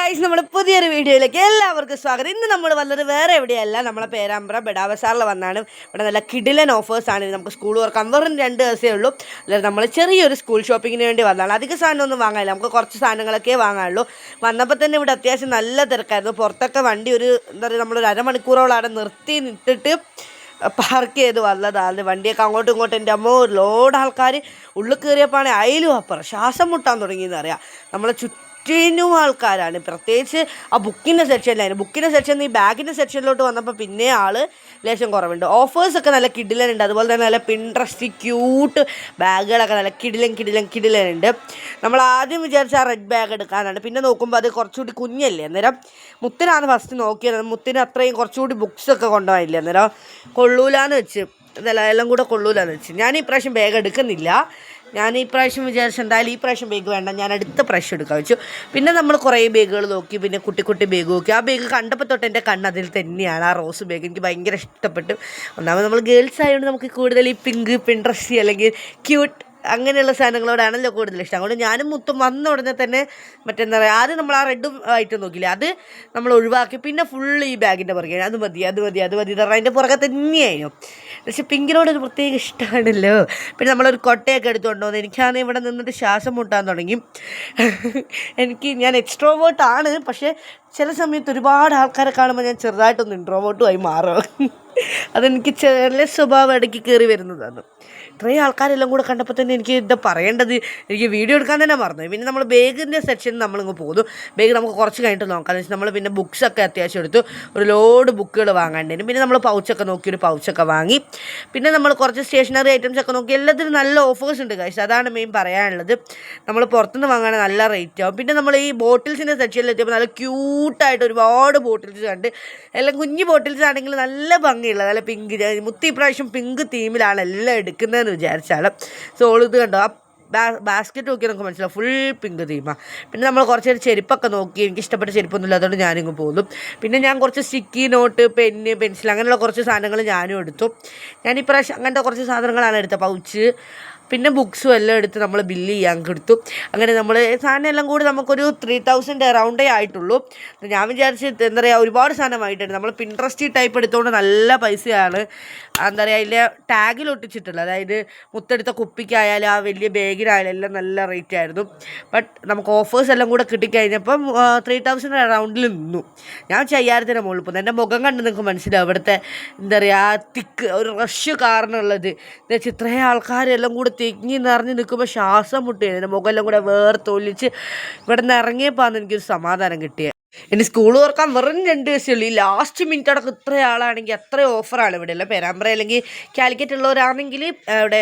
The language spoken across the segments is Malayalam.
ഗൈസ്, നമ്മുടെ പുതിയൊരു വീഡിയോയിലേക്ക് എല്ലാവർക്കും സ്വാഗതം. ഇന്ന് നമ്മൾ വന്നത് വേറെ എവിടെയല്ല, നമ്മളെ പേരാമ്പ്ര ബെഡാ ബസാറിൽ വന്നാണ്. ഇവിടെ നല്ല കിടിലൻ ഓഫേഴ്സാണ്. നമുക്ക് സ്കൂൾ തുറക്കാൻ വെറും 2 ദിവസമേ ഉള്ളൂ. അല്ലാതെ നമ്മൾ ചെറിയൊരു സ്കൂൾ ഷോപ്പിങ്ങിന് വേണ്ടി വന്നതാണ്. അധിക സാധനമൊന്നും വാങ്ങാനില്ല, നമുക്ക് കുറച്ച് സാധനങ്ങളൊക്കെ വാങ്ങാനുള്ളൂ. വന്നപ്പോൾ തന്നെ ഇവിടെ അത്യാവശ്യം നല്ല തിരക്കായിരുന്നു. പുറത്തൊക്കെ വണ്ടി എന്താ പറയുക, നമ്മളൊരു അരമണിക്കൂറോളം അവിടെ നിട്ടിട്ട് പാർക്ക് ചെയ്ത് വന്നതാണ്. വണ്ടിയൊക്കെ അങ്ങോട്ടും ഇങ്ങോട്ടും എൻ്റെ അമ്മ ഒരു ലോഡ് ആൾക്കാർ ഉള്ളിൽ കയറിയപ്പോഴാണ് അയിലും അപ്പുറം ശ്വാസം മുട്ടാൻ തുടങ്ങിയെന്നറിയാം. നമ്മളെ ചുറ്റിനും ആൾക്കാരാണ്. പ്രത്യേകിച്ച് ആ ബുക്കിൻ്റെ സെക്ഷനിലായിരുന്നു. ബുക്കിൻ്റെ സെക്ഷനിൽ ഈ ബാഗിൻ്റെ സെക്ഷനിലോട്ട് വന്നപ്പോൾ പിന്നെ ആൾ ലേശം കുറവുണ്ട്. ഓഫേഴ്സൊക്കെ നല്ല കിടിലനുണ്ട്. അതുപോലെ തന്നെ നല്ല പിൻട്രസ്റ്റ് ക്യൂട്ട് ബാഗുകളൊക്കെ നല്ല കിടിലനുണ്ട്. നമ്മൾ ആദ്യം വിചാരിച്ച ആ റെഡ് ബാഗ് എടുക്കാനാണ്. പിന്നെ നോക്കുമ്പോൾ അത് കുറച്ചുകൂടി കുഞ്ഞല്ലേ. അന്നേരം മുത്തിനാണ് ഫസ്റ്റ് നോക്കിയത്. മുത്തിന് അത്രയും കുറച്ചുകൂടി ബുക്സൊക്കെ കൊണ്ടുപോയില്ലേ. അന്നേരം കൊള്ളൂലാന്ന് വെച്ച്, എല്ലാം കൂടെ കൊള്ളൂലാന്ന് വെച്ച് ഞാൻ ഈ പ്രാവശ്യം ബാഗ് എടുക്കുന്നില്ല. ഞാൻ ഈ പ്രാവശ്യം വിചാരിച്ചു എന്തായാലും ഈ പ്രാവശ്യം ബാഗ് വേണ്ട, ഞാൻ അടുത്ത പ്രാവശ്യം എടുക്കാൻ വെച്ചു. പിന്നെ നമ്മൾ കുറേ ബാഗുകൾ നോക്കി. പിന്നെ കുട്ടി ബാഗ് നോക്കി. ആ ബാഗ് കണ്ടപ്പോൾ തൊട്ട് എൻ്റെ കണ്ണ് അതിൽ തന്നെയാണ്. ആ റോസ് ബാഗ് എനിക്ക് ഭയങ്കര ഇഷ്ടപ്പെട്ടു. ഒന്നാമത് നമ്മൾ ഗേൾസ് ആയതുകൊണ്ട് നമുക്ക് കൂടുതൽ ഈ പിങ്ക്, പിൻട്രസ്റ്റ് അല്ലെങ്കിൽ ക്യൂട്ട് അങ്ങനെയുള്ള സാധനങ്ങളോടാണല്ലോ കൂടുതൽ ഇഷ്ടം. അതുകൊണ്ട് ഞാനും മുത്തും വന്ന ഉടനെ തന്നെ മറ്റെന്താ പറയുക, ആദ്യം നമ്മൾ ആ റെഡും ആയിട്ട് നോക്കില്ലേ, അത് നമ്മൾ ഒഴിവാക്കി. പിന്നെ ഫുള്ള് ഈ ബാഗിൻ്റെ പുറകെ അത് മതി അതിൻ്റെ പുറകെ തന്നെയായിരുന്നു. പക്ഷേ പിങ്കിനോടൊരു പ്രത്യേക ഇഷ്ടമാണല്ലോ. പിന്നെ നമ്മളൊരു കൊട്ടയൊക്കെ എടുത്തുകൊണ്ട് വന്നു. എനിക്കാണെങ്കിൽ ഇവിടെ നിന്നിട്ട് ശ്വാസം മുട്ടാൻ തുടങ്ങി. ഞാൻ എക്സ്ട്രോവേർട്ടാണ്, പക്ഷേ ചില സമയത്ത് ഒരുപാട് ആൾക്കാരെ കാണുമ്പോൾ ഞാൻ ചെറുതായിട്ടൊന്ന് ഇൻട്രോവേർട്ടുമായി മാറും. അതെനിക്ക് ചില സ്വഭാവം ഇടയ്ക്ക് കയറി വരുന്നതാണ്. ഇത്രയും ആൾക്കാരെല്ലാം കൂടെ കണ്ടപ്പോൾ തന്നെ എനിക്ക് എന്താ പറയേണ്ടത്, എനിക്ക് വീഡിയോ എടുക്കാൻ തന്നെ മറന്നു. പിന്നെ നമ്മൾ ബാഗിൻ്റെ സെക്ഷനിൽ നമ്മളിങ്ങ് പോകുന്നു. ബാഗ് നമുക്ക് കുറച്ച് കഴിഞ്ഞിട്ട് നോക്കാമെന്ന് വെച്ചാൽ നമ്മൾ പിന്നെ ബുക്സൊക്കെ അത്യാവശ്യം എടുത്തു. ഒരു ലോഡ് ബുക്കുകൾ വാങ്ങാണ്ടായിരുന്നു. പിന്നെ നമ്മൾ പൗച്ചൊക്കെ നോക്കി, ഒരു പൗച്ചൊക്കെ വാങ്ങി. പിന്നെ നമ്മൾ കുറച്ച് സ്റ്റേഷനറി ഐറ്റംസ് ഒക്കെ നോക്കി. എല്ലാത്തിനും നല്ല ഓഫേഴ്സ് ഉണ്ട് ഗൈസ്, അതാണ് മെയിൻ പറയാനുള്ളത്. നമ്മൾ പുറത്തുനിന്ന് വാങ്ങാൻ നല്ല റേറ്റ് ആവും. പിന്നെ നമ്മൾ ഈ ബോട്ടിൽസിൻ്റെ സെക്ഷനിൽ എത്തിയപ്പോൾ നല്ല ക്യൂട്ടായിട്ട് ഒരുപാട് ബോട്ടിൽസ് കണ്ട്. എല്ലാം കുഞ്ഞു ബോട്ടിൽസ് ആണെങ്കിൽ നല്ല ഭംഗിയുള്ള നല്ല പിങ്ക്. മുത്തി ഇപ്രാവശ്യം പിങ്ക് തീമിലാണ് എല്ലാം എടുക്കുന്നതെന്ന് വിചാരിച്ചാൽ. സോ ഇത് കണ്ടോ, ആ ബാസ്ക്കറ്റ് നോക്കി നമുക്ക് മനസ്സിലാവും ഫുൾ പിങ്ക് തീമാണ്. പിന്നെ നമ്മൾ കുറച്ച് നേരം ചെരുപ്പൊക്കെ നോക്കി. എനിക്ക് ഇഷ്ടപ്പെട്ട ചെരുപ്പൊന്നുമില്ല, അതുകൊണ്ട് ഞാനിങ്ങ് പോകുന്നു. പിന്നെ ഞാൻ കുറച്ച് സ്റ്റിക്കി നോട്ട്, പെന്ന്, പെൻസിൽ അങ്ങനെയുള്ള കുറച്ച് സാധനങ്ങൾ ഞാനും എടുത്തു. ഞാനിപ്രാവശ്യം അങ്ങനത്തെ കുറച്ച് സാധനങ്ങളാണ് എടുത്തത്. പൗച്ച് പിന്നെ ബുക്സും എല്ലാം എടുത്ത് നമ്മൾ ബില്ല് ചെയ്യാൻ കൊടുത്തു. അങ്ങനെ നമ്മൾ സാധനം എല്ലാം കൂടി നമുക്കൊരു 3000 അറൗണ്ടേ ആയിട്ടുള്ളൂ. ഞാൻ വിചാരിച്ച് എന്താ പറയുക, ഒരുപാട് സാധനമായിട്ടുണ്ട്. നമ്മൾ പിൻട്രസ്റ്റ് ടൈപ്പ് എടുത്തുകൊണ്ട് നല്ല പൈസയാണ് എന്താ പറയുക അതിൽ ടാഗിൽ ഒട്ടിച്ചിട്ടുള്ളത്. അതായത് മുത്തെടുത്ത കുപ്പിക്കായാലും ആ വലിയ ബാഗിനായാലും എല്ലാം നല്ല റേറ്റ് ആയിരുന്നു. ബട്ട് നമുക്ക് ഓഫേഴ്സ് എല്ലാം കൂടെ കിട്ടിക്കഴിഞ്ഞപ്പം 3000 അറൗണ്ടിൽ നിന്നു. ഞാൻ 5000 മുകളിൽ പോകുന്നു. എൻ്റെ മുഖം കണ്ട് നിങ്ങൾക്ക് മനസ്സിലാവും ഇവിടുത്തെ എന്താ പറയുക തിക്ക് ഒരു റഷ് കാരണമുള്ളത്. എന്താ വെച്ചാൽ ഇത്രയും ആൾക്കാരെല്ലാം കൂടെ തിങ്ങി നിറഞ്ഞ് നിൽക്കുമ്പോൾ ശ്വാസം മുട്ടിയാണ്. എൻ്റെ മുഖമെല്ലാം കൂടെ വേർത്തൊലിച്ച് ഇവിടെ നിന്ന് ഇറങ്ങിയപ്പോൾ എനിക്കൊരു സമാധാനം കിട്ടിയത്. ഇനി സ്കൂൾ തുറക്കാൻ വെറും 2 ദിവസമേ. ഈ ലാസ്റ്റ് മിനിറ്റ് അടക്കം ഇത്ര ആളാണെങ്കിൽ അത്ര ഓഫറാണ് ഇവിടെ അല്ല. പേരാമ്പ്ര അല്ലെങ്കിൽ കാലിക്കറ്റ് ഉള്ളവരാണെങ്കിൽ ഇവിടെ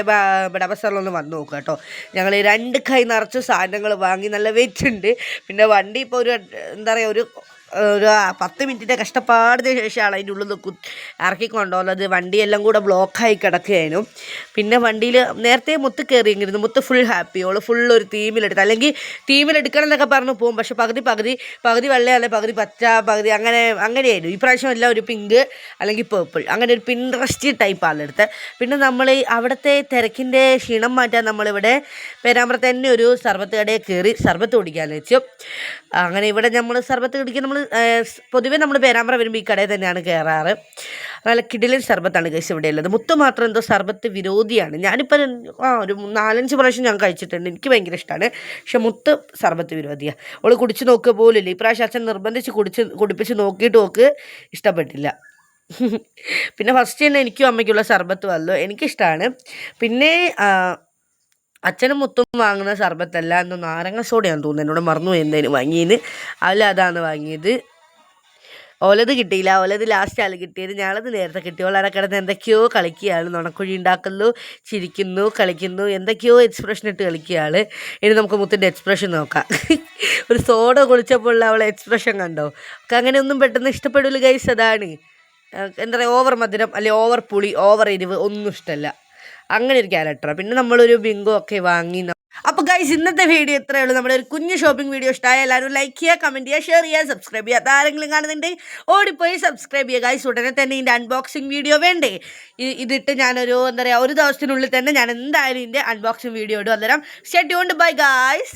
ബെഡാ ബസാറിലൊന്ന് വന്ന് നോക്കുക കേട്ടോ. ഞങ്ങൾ 2 കൈ നിറച്ച് സാധനങ്ങൾ വാങ്ങി. നല്ല വെയിറ്റ് ഉണ്ട്. പിന്നെ വണ്ടി ഇപ്പോൾ ഒരു എന്താ പറയുക ഒരു 10 മിനിറ്റിൻ്റെ കഷ്ടപ്പാടിന് ശേഷമാണ് അതിൻ്റെ ഉള്ളിൽ ഇറക്കി കൊണ്ടുപോകുന്നത്. വണ്ടിയെല്ലാം കൂടെ ബ്ലോക്കായി കിടക്കുകയായിരുന്നു. പിന്നെ വണ്ടിയിൽ നേരത്തെ മുത്ത് കയറിയെങ്കിലും മുത്ത് ഫുൾ ഹാപ്പി. ഓൾ ഫുൾ ഒരു തീമിലെടുത്ത്, അല്ലെങ്കിൽ തീമിലെടുക്കണം എന്നൊക്കെ പറഞ്ഞു പോകും. പക്ഷെ പകുതി വെള്ളയല്ല, പകുതി പച്ച, പകുതി അങ്ങനെയായിരുന്നു. ഈ പ്രാവശ്യം എല്ലാം ഒരു പിങ്ക് അല്ലെങ്കിൽ പേർപ്പിൾ, അങ്ങനെ ഒരു പിൻട്രസ്റ്റ് ടൈപ്പാണ് എടുത്തത്. പിന്നെ നമ്മൾ അവിടുത്തെ തിരക്കിൻ്റെ ക്ഷീണം മാറ്റാൻ നമ്മളിവിടെ പേരാമ്പ്ര തന്നെ ഒരു സർബത്ത് കടയിൽ കയറി സർബത്ത് കുടിക്കാമെന്ന് വെച്ചു. അങ്ങനെ ഇവിടെ നമ്മൾ സർബത്ത് കുടിക്കാൻ പൊതുവേ നമ്മൾ പേരാമ്പ്ര വരുമ്പോൾ ഈ കടയിൽ തന്നെയാണ് കയറാറ്. നല്ല കിടിലൻ സർബത്താണ് ഗൈസ് ഇവിടെ ഉള്ളത്. മുത്ത് മാത്രം എന്തോ സർബത്ത് വിരോധിയാണ്. ഞാനിപ്പോൾ ഒരു 4-5 പ്രാവശ്യം ഞാൻ കഴിച്ചിട്ടുണ്ട്. എനിക്ക് ഭയങ്കര ഇഷ്ടമാണ്. പക്ഷെ മുത്ത് സർബത്ത് വിരോധിയാണ്. അവൾ കുടിച്ച് നോക്കുക പോലില്ല. ഇപ്രാവശ്യം അച്ഛൻ നിർബന്ധിച്ച് കുടിപ്പിച്ച് നോക്കിയിട്ട് നോക്ക് ഇഷ്ടപ്പെട്ടില്ല. പിന്നെ ഫസ്റ്റ് തന്നെ എനിക്കും അമ്മയ്ക്കുള്ള സർബത്ത് വന്നു. എനിക്കിഷ്ടമാണ്. പിന്നെ അച്ഛനും മുത്തും വാങ്ങുന്ന സർബത്തല്ല, എന്തോ നാരങ്ങ സോഡയാണെന്ന് തോന്നുന്നു. എന്നോട് മറന്നു എന്തേലും വാങ്ങിയതിന്. അതാണ് വാങ്ങിയത്. ഓലത് കിട്ടിയില്ല. ഓലത് ലാസ്റ്റ് ആൾ കിട്ടിയത്. ഞങ്ങളത് നേരത്തെ കിട്ടി. ഓളവിടെ കിടന്ന് എന്തൊക്കെയോ കളിക്കുകയാണ്. നുണക്കുഴി ഉണ്ടാക്കുന്നു, ചിരിക്കുന്നു, കളിക്കുന്നു, എന്തൊക്കെയോ എക്സ്പ്രഷൻ ഇട്ട് കളിക്കുകയാണ്. ഇനി നമുക്ക് മുത്തിൻ്റെ എക്സ്പ്രഷൻ നോക്കാം. ഒരു സോഡ കുളിച്ചപ്പോൾ ഉള്ള അവളെ എക്സ്പ്രഷൻ കണ്ടോ? നമുക്ക് അങ്ങനെയൊന്നും പെട്ടെന്ന് ഇഷ്ടപ്പെടില്ല ഗൈസ്. അതാണ് എന്താ പറയുക, ഓവർ മധുരം അല്ലെങ്കിൽ ഓവർ പുളി, ഓവർ എരിവ് ഒന്നും ഇഷ്ടമല്ല. അങ്ങനെ ഒരു ക്യാരക്ടറാണ്. പിന്നെ നമ്മളൊരു ബിങ്കോ ഒക്കെ വാങ്ങി. അപ്പോൾ ഗൈസ്, ഇന്നത്തെ വീഡിയോ ഇത്രയേ ഉള്ളൂ. നമ്മുടെ ഒരു കുഞ്ഞു ഷോപ്പിംഗ് വീഡിയോ ഇഷ്ടമായ എല്ലാവരും ലൈക്ക് ചെയ്യുക, കമൻറ്റ് ചെയ്യുക, ഷെയർ ചെയ്യുക, സബ്സ്ക്രൈബ് ചെയ്യുക. ആരെങ്കിലും കാണുന്നുണ്ടെങ്കിൽ ഓടിപ്പോയി സബ്സ്ക്രൈബ് ചെയ്യുക ഗൈസ്. ഉടനെ തന്നെ ഇതിൻ്റെ അൺബോക്സിങ് വീഡിയോ വേണ്ടേ? ഇതിട്ട് ഞാനൊരു എന്താ പറയുക ഒരു ദിവസത്തിനുള്ളിൽ തന്നെ ഞാൻ എന്തായാലും ഇതിൻ്റെ അൺബോക്സിങ് വീഡിയോ ഇടും. അന്നേരം സ്റ്റേ ട്യൂൺഡ്. Bye guys.